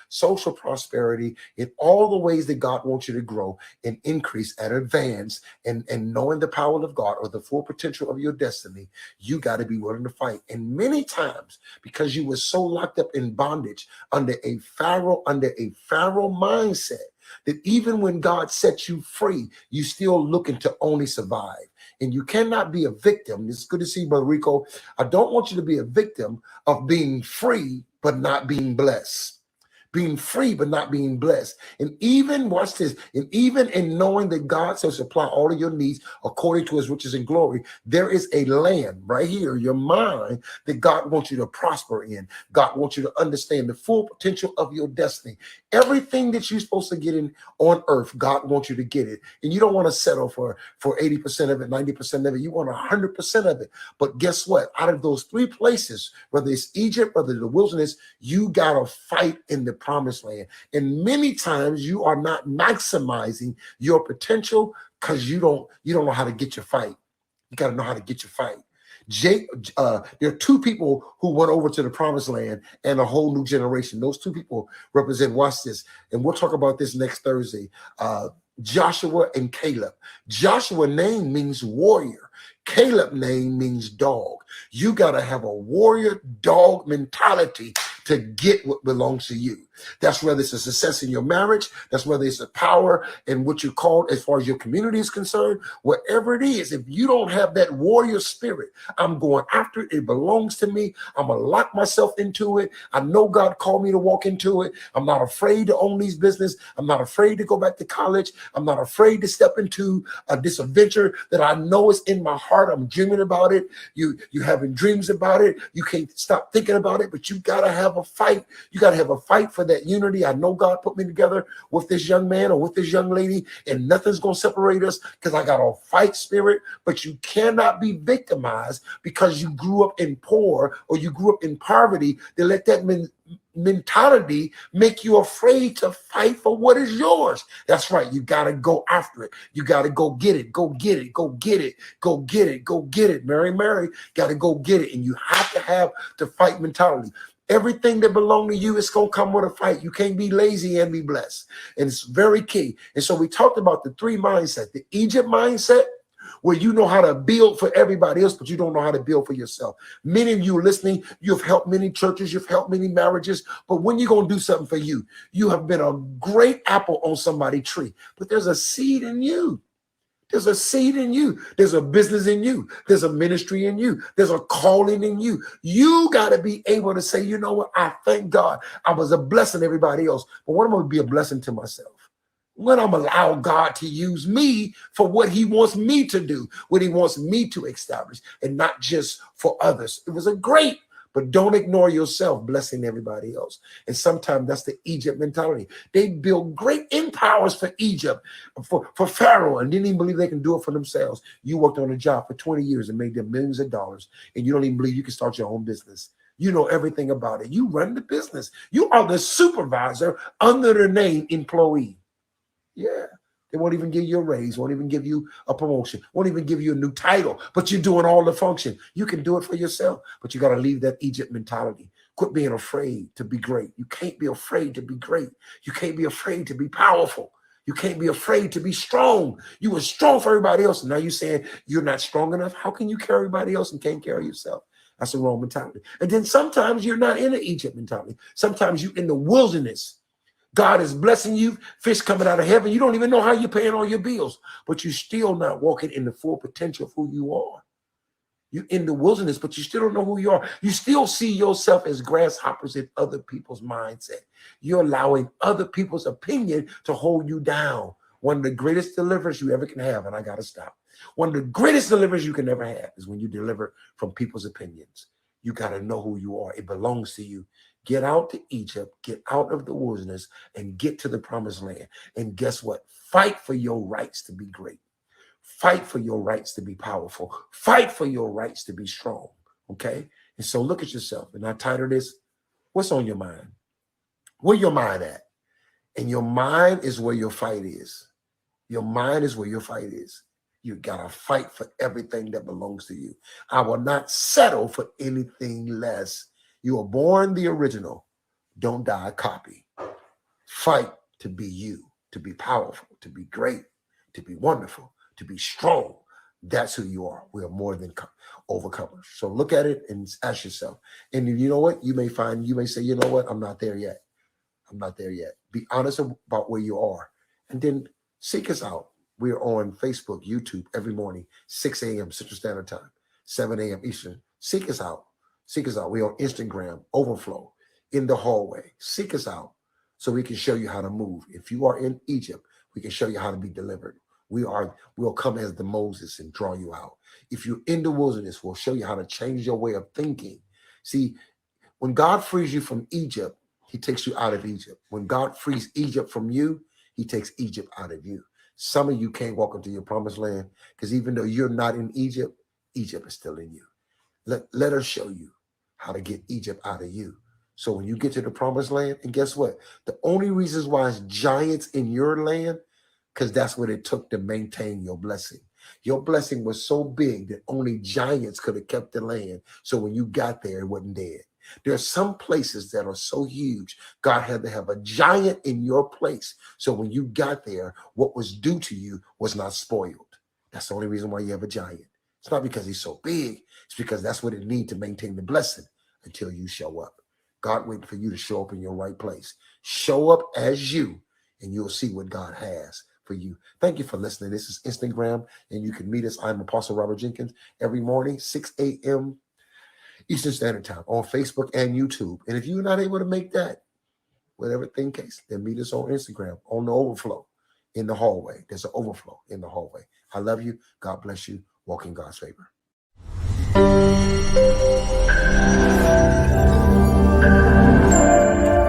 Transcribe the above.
social prosperity, in all the ways that God wants you to grow and increase and advance and knowing the power of God or the full potential of your destiny, you got to be willing to fight. And many times, because you were so locked up in bondage under a Pharaoh mindset, that even when God sets you free, you still looking to only survive. And you cannot be a victim. It's good to see you, Brother Rico. I don't want you to be a victim of being free, but not being blessed. Being free, but not being blessed. And even, watch this, and even in knowing that God shall supply all of your needs according to his riches and glory, there is a land right here, your mind, that God wants you to prosper in. God wants you to understand the full potential of your destiny. Everything that you're supposed to get in on earth, God wants you to get it. And you don't want to settle for 80% of it, 90% of it. You want 100% of it. But guess what? Out of those three places, whether it's Egypt, whether it's the wilderness, you got to fight in the promised land. And many times you are not maximizing your potential because you don't know how to get your fight. You got to know how to get your fight. There are two people who went over to the promised land and a whole new generation. Those two people represent, watch this, and we'll talk about this next Thursday. Joshua and Caleb. Joshua name means warrior. Caleb name means dog. You got to have a warrior dog mentality to get what belongs to you. That's whether it's a success in your marriage. That's whether it's a power in what you're called as far as your community is concerned. Whatever it is, if you don't have that warrior spirit, I'm going after it. It belongs to me. I'm going to lock myself into it. I know God called me to walk into it. I'm not afraid to own these business. I'm not afraid to go back to college. I'm not afraid to step into this adventure that I know is in my heart. I'm dreaming about it. You having dreams about it. You can't stop thinking about it, but you got to have a fight. You got to have a fight for that unity. I know God put me together with this young man or with this young lady, and nothing's going to separate us because I got a fight spirit. But you cannot be victimized because you grew up in poor or you grew up in poverty to let that mentality make you afraid to fight for what is yours. That's right. You got to go after it. You got to go get it. Go get it. Go get it. Go get it. Go get it. Mary got to go get it. And you have to have the fight mentality. Everything that belongs to you is going to come with a fight. You can't be lazy and be blessed. And it's very key. And so we talked about the three mindsets: the Egypt mindset, where you know how to build for everybody else, but you don't know how to build for yourself. Many of you listening, you've helped many churches, you've helped many marriages, but when you going to do something for you, you have been a great apple on somebody's tree, but there's a seed in you. There's a seed in you. There's a business in you. There's a ministry in you. There's a calling in you. You got to be able to say, you know what? I thank God I was a blessing to everybody else, but when I'm going to be a blessing to myself? When I'm allow God to use me for what he wants me to do, what he wants me to establish, and not just for others. It was a great, but don't ignore yourself blessing everybody else. And sometimes that's the Egypt mentality. They built great empires for Egypt, for Pharaoh, and didn't even believe they can do it for themselves. You worked on a job for 20 years and made them millions of dollars, and you don't even believe you can start your own business. You know everything about it. You run the business. You are the supervisor under the name employee. Yeah. They won't even give you a raise, won't even give you a promotion, won't even give you a new title, but you're doing all the function. You can do it for yourself, but you got to leave that Egypt mentality. Quit being afraid to be great. You can't be afraid to be great. You can't be afraid to be powerful. You can't be afraid to be strong. You were strong for everybody else, and now you're saying you're not strong enough. How can you carry everybody else and can't carry yourself? That's the wrong mentality. And then sometimes you're not in the Egypt mentality. Sometimes you're in the wilderness. God is blessing you, fish coming out of heaven. You don't even know how you're paying all your bills, but you're still not walking in the full potential of who you are. You're in the wilderness, but you still don't know who you are. You still see yourself as grasshoppers in other people's mindset. You're allowing other people's opinion to hold you down. One of the greatest deliverers you ever can have, and I got to stop. One of the greatest deliverers you can ever have is when you deliver from people's opinions. You got to know who you are. It belongs to you. Get out to Egypt, get out of the wilderness, and get to the promised land. And guess what? Fight for your rights to be great. Fight for your rights to be powerful. Fight for your rights to be strong. Okay? And so look at yourself. And I titled this, what's on your mind? Where your mind at? And your mind is where your fight is. Your mind is where your fight is. You got to fight for everything that belongs to you. I will not settle for anything less. You are born the original. Don't die a copy. Fight to be you, to be powerful, to be great, to be wonderful, to be strong. That's who you are. We are more than overcomers. So look at it and ask yourself. And you know what? You may say, you know what? I'm not there yet. I'm not there yet. Be honest about where you are. And then seek us out. We're on Facebook, YouTube every morning, 6 a.m. Central Standard Time, 7 a.m. Eastern. Seek us out. Seek us out. We're on Instagram, Overflow, in the hallway. Seek us out so we can show you how to move. If you are in Egypt, we can show you how to be delivered. We'll come as the Moses and draw you out. If you're in the wilderness, we'll show you how to change your way of thinking. See, when God frees you from Egypt, he takes you out of Egypt. When God frees Egypt from you, he takes Egypt out of you. Some of you can't walk into your promised land because even though you're not in Egypt, Egypt is still in you. Let us show you how to get Egypt out of you. So when you get to the promised land, and guess what? The only reasons why it's giants in your land, because that's what it took to maintain your blessing. Your blessing was so big that only giants could have kept the land. So when you got there, it wasn't dead. There are some places that are so huge, God had to have a giant in your place. So when you got there, what was due to you was not spoiled. That's the only reason why you have a giant. It's not because he's so big. It's because that's what it needs to maintain the blessing until you show up. God waiting for you to show up in your right place. Show up as you, and you'll see what God has for you. Thank you for listening. This is Instagram, and you can meet us. I'm Apostle Robert Jenkins every morning, 6 a.m. Eastern Standard Time on Facebook and YouTube. And if you're not able to make that, whatever thing case, then meet us on Instagram, on the overflow in the hallway. There's an overflow in the hallway. I love you. God bless you. Walk in God's favor.